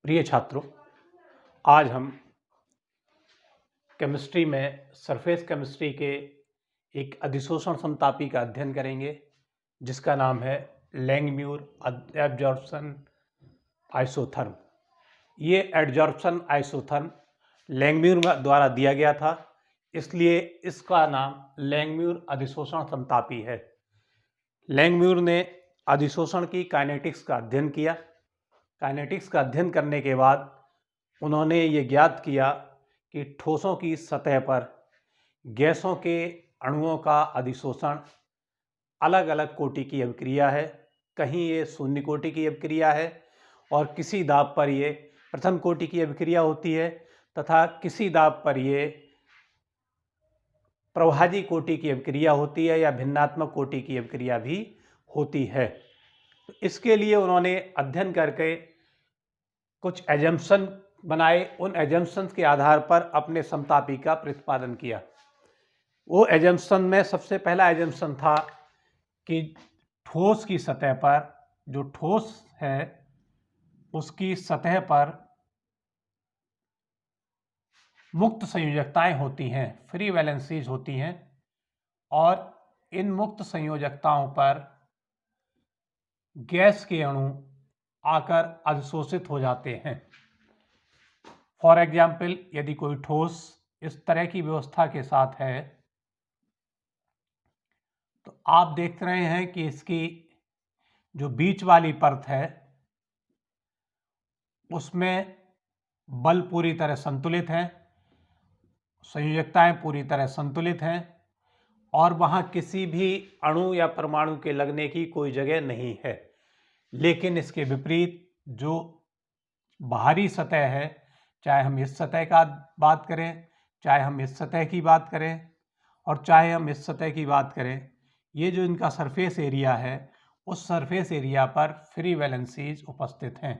प्रिय छात्रों, आज हम केमिस्ट्री में सरफेस केमिस्ट्री के एक अधिशोषण समतापी का अध्ययन करेंगे जिसका नाम है लैंगम्यूर एडजॉर्प्शन आइसोथर्म। ये एडजॉर्प्शन आइसोथर्म लैंगम्यूर द्वारा दिया गया था, इसलिए इसका नाम लैंगम्यूर अधिशोषण समतापी है। लैंगम्यूर ने अधिशोषण की काइनेटिक्स का अध्ययन किया। काइनेटिक्स का अध्ययन करने के बाद उन्होंने ये ज्ञात किया कि ठोसों की सतह पर गैसों के अणुओं का अधिशोषण अलग अलग कोटि की अभिक्रिया है। कहीं ये शून्य कोटि की अभिक्रिया है और किसी दाब पर ये प्रथम कोटि की अभिक्रिया होती है तथा किसी दाब पर ये प्रभाजी कोटि की अभिक्रिया होती है या भिन्नात्मक कोटि की अभिक्रिया भी होती है। तो इसके लिए उन्होंने अध्ययन करके कुछ एजम्पशन बनाए। उन एजम्पशंस के आधार पर अपने समतापी का प्रतिपादन किया। वो एजम्पशन में सबसे पहला एजम्पशन था कि ठोस की सतह पर, जो ठोस है उसकी सतह पर मुक्त संयोजकताएं होती हैं, फ्री वैलेंसीज होती हैं, और इन मुक्त संयोजकताओं पर गैस के अणु आकर अधिशोषित हो जाते हैं। फॉर एग्जाम्पल, यदि कोई ठोस इस तरह की व्यवस्था के साथ है तो आप देख रहे हैं कि इसकी जो बीच वाली परत है उसमें बल पूरी तरह संतुलित हैं, संयोजकताएं पूरी तरह संतुलित हैं और वहाँ किसी भी अणु या परमाणु के लगने की कोई जगह नहीं है। लेकिन इसके विपरीत जो बाहरी सतह है, चाहे हम इस सतह का बात करें, चाहे हम इस सतह की बात करें और चाहे हम इस सतह की बात करें, ये जो इनका सरफेस एरिया है उस सरफेस एरिया पर फ्री वैलेंसीज उपस्थित हैं।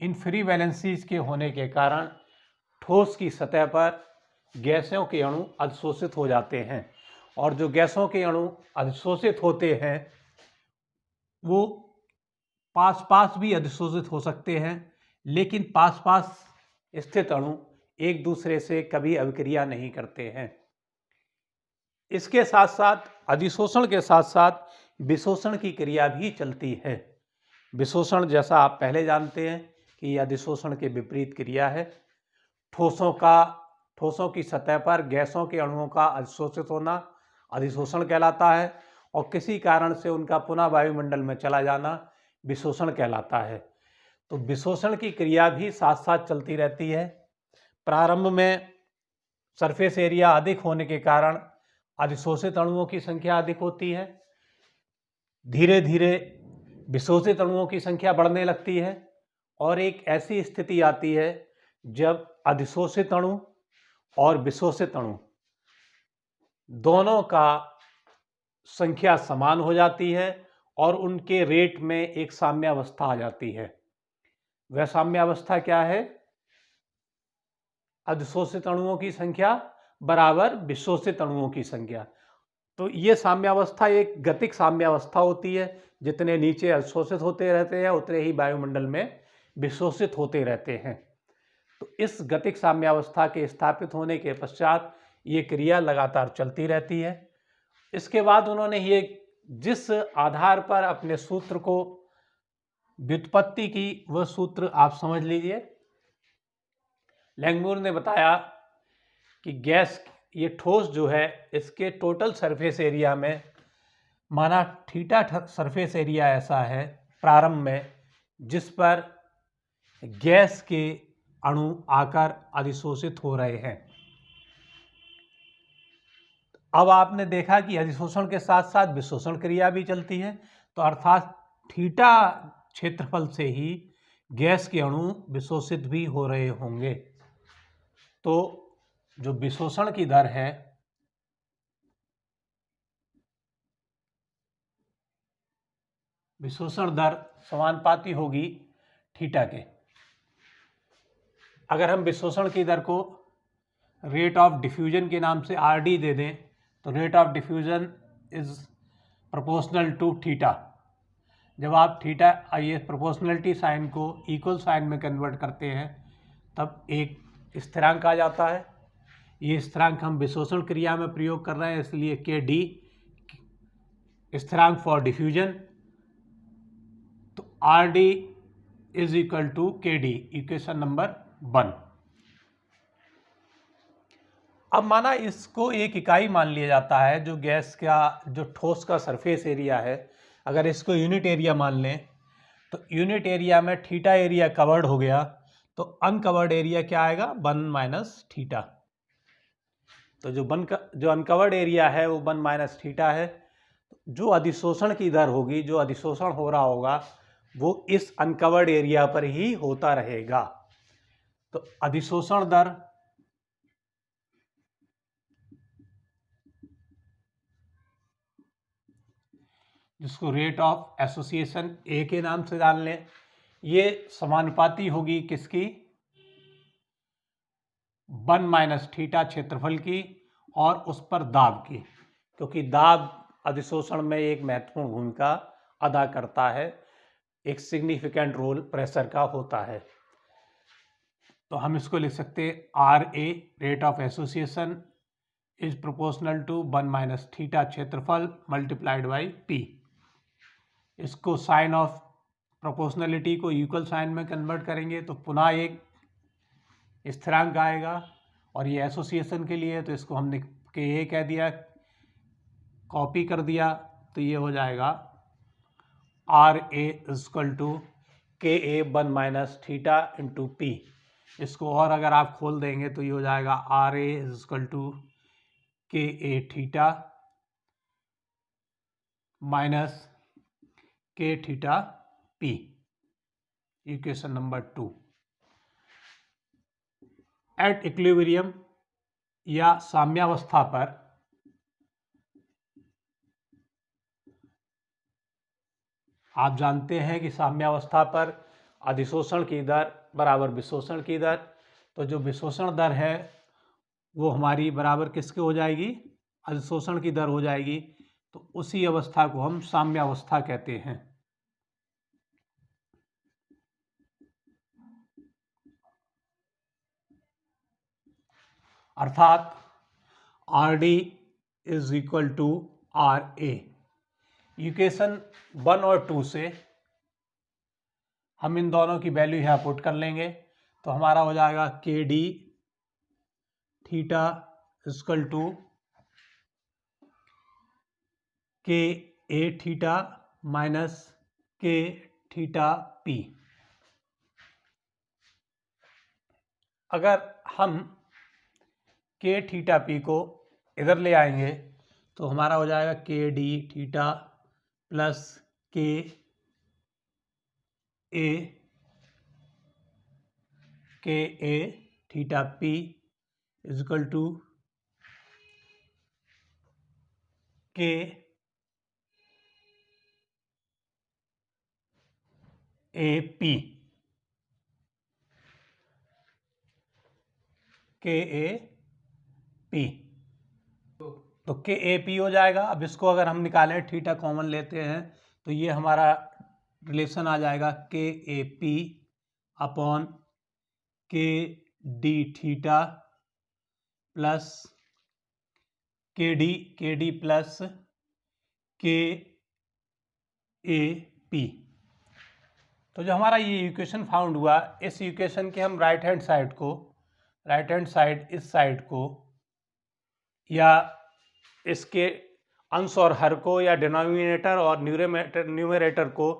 इन फ्री वैलेंसीज के होने के कारण ठोस की सतह पर गैसों के अणु अधिशोषित हो जाते हैं और जो गैसों के अणु अधिशोषित होते हैं वो पास पास भी अधिशोषित हो सकते हैं, लेकिन पास पास स्थित अणु एक दूसरे से कभी अभिक्रिया नहीं करते हैं। इसके साथ साथ अधिशोषण के साथ साथ विशोषण की क्रिया भी चलती है। विशोषण, जैसा आप पहले जानते हैं कि यह अधिशोषण के विपरीत क्रिया है। ठोसों की सतह पर गैसों के अणुओं का अधिशोषित होना अधिशोषण कहलाता है और किसी कारण से उनका पुनः वायुमंडल में चला जाना विशोषण कहलाता है। तो विशोषण की क्रिया भी साथ साथ चलती रहती है। प्रारंभ में सरफेस एरिया अधिक होने के कारण अधिशोषित अणुओं की संख्या अधिक होती है। धीरे धीरे विशोषित अणुओं की संख्या बढ़ने लगती है और एक ऐसी स्थिति आती है जब अधिशोषित अणु और विशोषित अणु दोनों का संख्या समान हो जाती है और उनके रेट में एक साम्यावस्था आ जाती है। वह साम्यावस्था क्या है? अधिशोषित अणुओं की संख्या बराबर विशोषित अणुओं की संख्या। तो ये साम्यावस्था एक गतिक साम्यावस्था होती है। जितने नीचे अधिशोषित होते रहते हैं उतने ही वायुमंडल में विशोषित होते रहते हैं। तो इस गतिक साम्यावस्था के स्थापित होने के पश्चात ये क्रिया लगातार चलती रहती है। इसके बाद उन्होंने ये जिस आधार पर अपने सूत्र को व्युत्पत्ति की, वह सूत्र आप समझ लीजिए। लैंगम्यूर ने बताया कि गैस, ये ठोस जो है, इसके टोटल सरफेस एरिया में माना थीटा सरफेस एरिया ऐसा है प्रारंभ में जिस पर गैस के अणु आकर अधिशोषित हो रहे हैं। अब आपने देखा कि अधिशोषण के साथ साथ विशोषण क्रिया भी चलती है, तो अर्थात थीटा क्षेत्रफल से ही गैस के अणु विशोषित भी हो रहे होंगे। तो जो विशोषण की दर है विशोषण दर समानुपाती होगी थीटा के। अगर हम विशोषण की दर को रेट ऑफ डिफ्यूजन के नाम से RD दे दें तो rate of diffusion is proportional to theta. जब आप थीटा ये प्रोपोर्शनलिटी साइन को इक्वल साइन में कन्वर्ट करते हैं तब एक स्थिरांक आ जाता है। ये स्थिरांक हम विशोषण क्रिया में प्रयोग कर रहे हैं, इसलिए के डी स्थिरांक फॉर डिफ्यूजन। तो R D is equal to K D, equation number 1। अब माना इसको एक इकाई मान लिया जाता है, जो गैस का जो ठोस का सरफेस एरिया है, अगर इसको यूनिट एरिया मान लें तो यूनिट एरिया में थीटा एरिया कवर्ड हो गया, तो अनकवर्ड एरिया क्या आएगा, 1 माइनस थीटा। तो जो अनकवर्ड एरिया है वो 1 माइनस थीटा है। जो अधिशोषण की दर होगी, जो अधिशोषण हो रहा होगा वो इस अनकवर्ड एरिया पर ही होता रहेगा। तो अधिशोषण दर जिसको रेट ऑफ एसोसिएशन ए के नाम से जान लें, ये समानुपाती होगी किसकी, 1 माइनस थीटा क्षेत्रफल की और उस पर दाब की, क्योंकि दाब अधिशोषण में एक महत्वपूर्ण भूमिका अदा करता है, एक सिग्निफिकेंट रोल प्रेशर का होता है। तो हम इसको लिख सकते हैं R A rate of association is proportional to 1 minus theta क्षेत्रफल मल्टीप्लाइड बाई पी। इसको साइन ऑफ प्रोपोर्शनलिटी को इक्वल साइन में कन्वर्ट करेंगे तो पुनः एक स्थिरांक आएगा, और ये एसोसिएशन के लिए, तो इसको हमने के ए कह दिया, कॉपी कर दिया, तो ये हो जाएगा आर ए इक्वल टू के ए 1 माइनस थीटा इंटू पी। इसको और अगर आप खोल देंगे तो ये हो जाएगा आर ए इक्वल टू के ए थीटा माइनस के theta P, equation number 2। At equilibrium या साम्यावस्था पर आप जानते हैं कि साम्यावस्था पर अधिशोषण की दर बराबर विशोषण की दर, तो जो विशोषण दर है वो हमारी बराबर किसके हो जाएगी, अधिशोषण की दर हो जाएगी। तो उसी अवस्था को हम साम्यावस्था कहते हैं। अर्थात R D is equal to R A. Equation 1 और 2 से हम इन दोनों की वैल्यू यहाँ पुट कर लेंगे, तो हमारा हो जाएगा के डी थीटा इक्वल टू के ए थीटा माइनस के थीटा पी। अगर हम के थीटा पी को इधर ले आएंगे तो हमारा हो जाएगा के डी थीटा प्लस के ए थीटा पी इक्वल टू के ए पी, के ए पी। तो के ए पी हो जाएगा। अब इसको अगर हम निकालें, थीटा कॉमन लेते हैं, तो ये हमारा रिलेशन आ जाएगा के ए पी अपॉन के डी थीटा प्लस के डी प्लस के ए पी। तो जो हमारा ये इक्वेशन फाउंड हुआ, इस इक्वेशन के हम राइट हैंड साइड इस साइड को या इसके अंश और हर को या डिनोमिनेटर और न्यूमरेटर को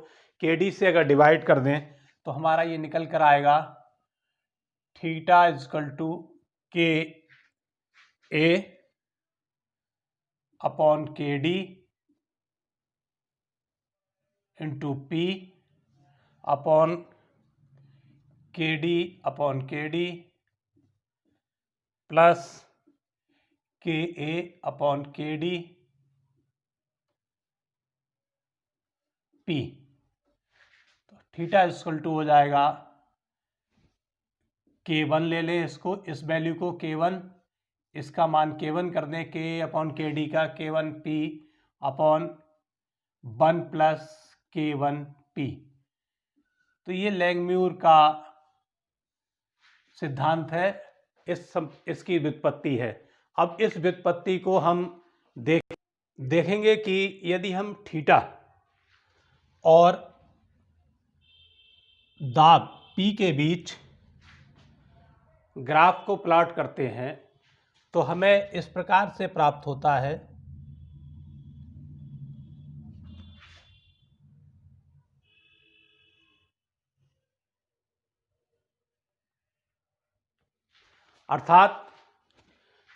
के डी से अगर डिवाइड कर दें तो हमारा ये निकल कर आएगा थीटा इक्वल टू के ए अपॉन के डी इंटू पी अपॉन के डी प्लस के ए अपॉन के डी पी। तो थीटा इक्वल टू हो जाएगा K1 ले लें, इसको इस वैल्यू को K1, इसका मान K1 कर दें, के अपॉन के डी का K1 P upon 1 plus K1P। तो ये लैंगम्यूर का सिद्धांत है, इसकी व्युत्पत्ति है। अब इस व्युत्पत्ति को हम देखेंगे कि यदि हम थीटा और दाब P के बीच ग्राफ को प्लॉट करते हैं तो हमें इस प्रकार से प्राप्त होता है। अर्थात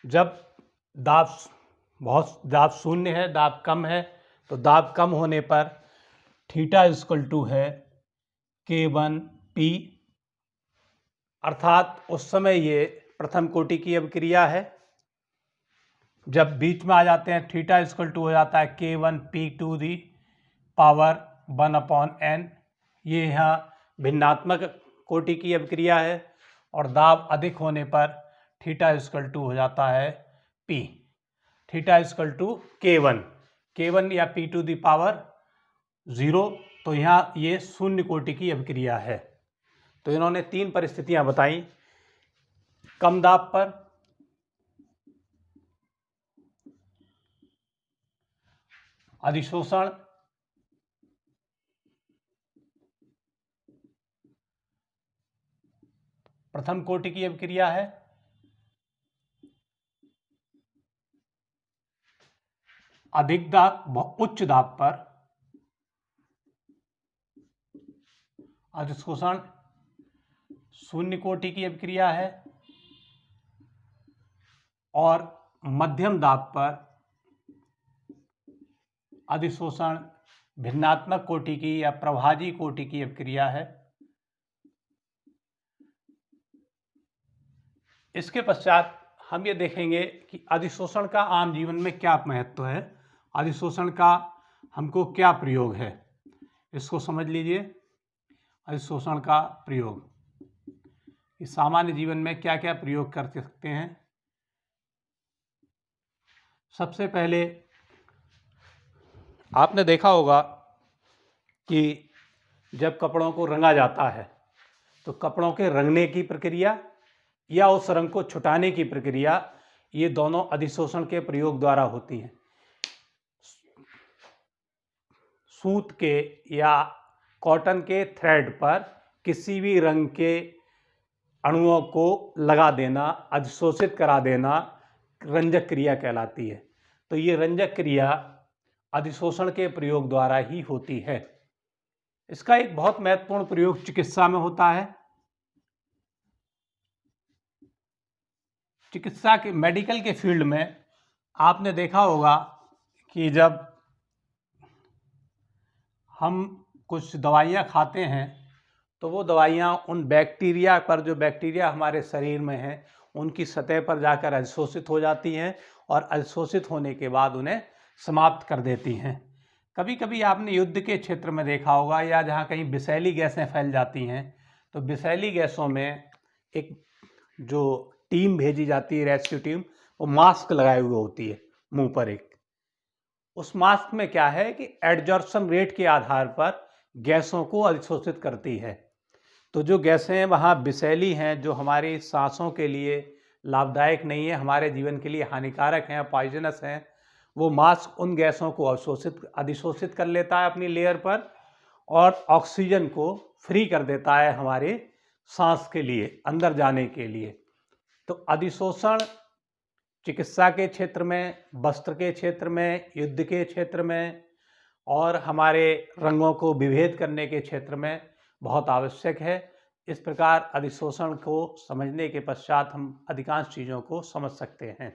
जब दाब शून्य है, दाब कम है, तो दाब कम होने पर थीटा इक्वल टू है K1P। अर्थात उस समय ये प्रथम कोटि की अभिक्रिया है। जब बीच में आ जाते हैं थीटा इक्वल टू हो जाता है K1P to the power 1/n। ये यहाँ भिन्नात्मक कोटि की अभिक्रिया है और दाब अधिक होने पर थीटा इक्वल टू हो जाता है P। Theta equal to K1 या P टू दी पावर 0। तो यहाँ ये शून्य कोटि की अभिक्रिया है। तो इन्होंने 3 परिस्थितियां बताई। कम दाब पर, अधिशोषण, प्रथम कोटि की अभिक्रिया है, अधिक दाब उच्च दाब पर अधिशोषण शून्य कोटि की अभिक्रिया है और मध्यम दाब पर अधिशोषण भिन्नात्मक कोटि की या प्रभाजी कोटि की अभिक्रिया है। इसके पश्चात हम ये देखेंगे कि अधिशोषण का आम जीवन में क्या महत्व है, अधिशोषण का हमको क्या प्रयोग है, इसको समझ लीजिए। अधिशोषण का प्रयोग, इस सामान्य जीवन में क्या क्या प्रयोग कर सकते हैं। सबसे पहले आपने देखा होगा कि जब कपड़ों को रंगा जाता है तो कपड़ों के रंगने की प्रक्रिया या उस रंग को छुटाने की प्रक्रिया, ये दोनों अधिशोषण के प्रयोग द्वारा होती हैं। सूत के या कॉटन के थ्रेड पर किसी भी रंग के अणुओं को लगा देना, अधिशोषित करा देना रंजक क्रिया कहलाती है। तो ये रंजक क्रिया अधिशोषण के प्रयोग द्वारा ही होती है। इसका एक बहुत महत्वपूर्ण प्रयोग चिकित्सा में होता है। चिकित्सा के मेडिकल के फील्ड में आपने देखा होगा कि जब हम कुछ दवाइयाँ खाते हैं तो वो दवाइयाँ उन बैक्टीरिया पर, जो बैक्टीरिया हमारे शरीर में हैं, उनकी सतह पर जाकर अधिशोषित हो जाती हैं और अधिशोषित होने के बाद उन्हें समाप्त कर देती हैं। कभी कभी आपने युद्ध के क्षेत्र में देखा होगा या जहाँ कहीं विषैली गैसें फैल जाती हैं तो विषैली गैसों में एक जो टीम भेजी जाती है, रेस्क्यू टीम, वो मास्क लगाए हुए होती है मुंह पर एक। उस मास्क में क्या है कि एडजॉर्प्शन रेट के आधार पर गैसों को अधिशोषित करती है। तो जो गैसें वहाँ विषैली हैं, जो हमारी सांसों के लिए लाभदायक नहीं है, हमारे जीवन के लिए हानिकारक हैं, पॉइजनस हैं, वो मास्क उन गैसों को अधिशोषित कर लेता है अपनी लेयर पर और ऑक्सीजन को फ्री कर देता है हमारे सांस के लिए, अंदर जाने के लिए। तो अधिशोषण चिकित्सा के क्षेत्र में, वस्त्र के क्षेत्र में, युद्ध के क्षेत्र में और हमारे रंगों को विभेद करने के क्षेत्र में बहुत आवश्यक है। इस प्रकार अधिशोषण को समझने के पश्चात हम अधिकांश चीज़ों को समझ सकते हैं।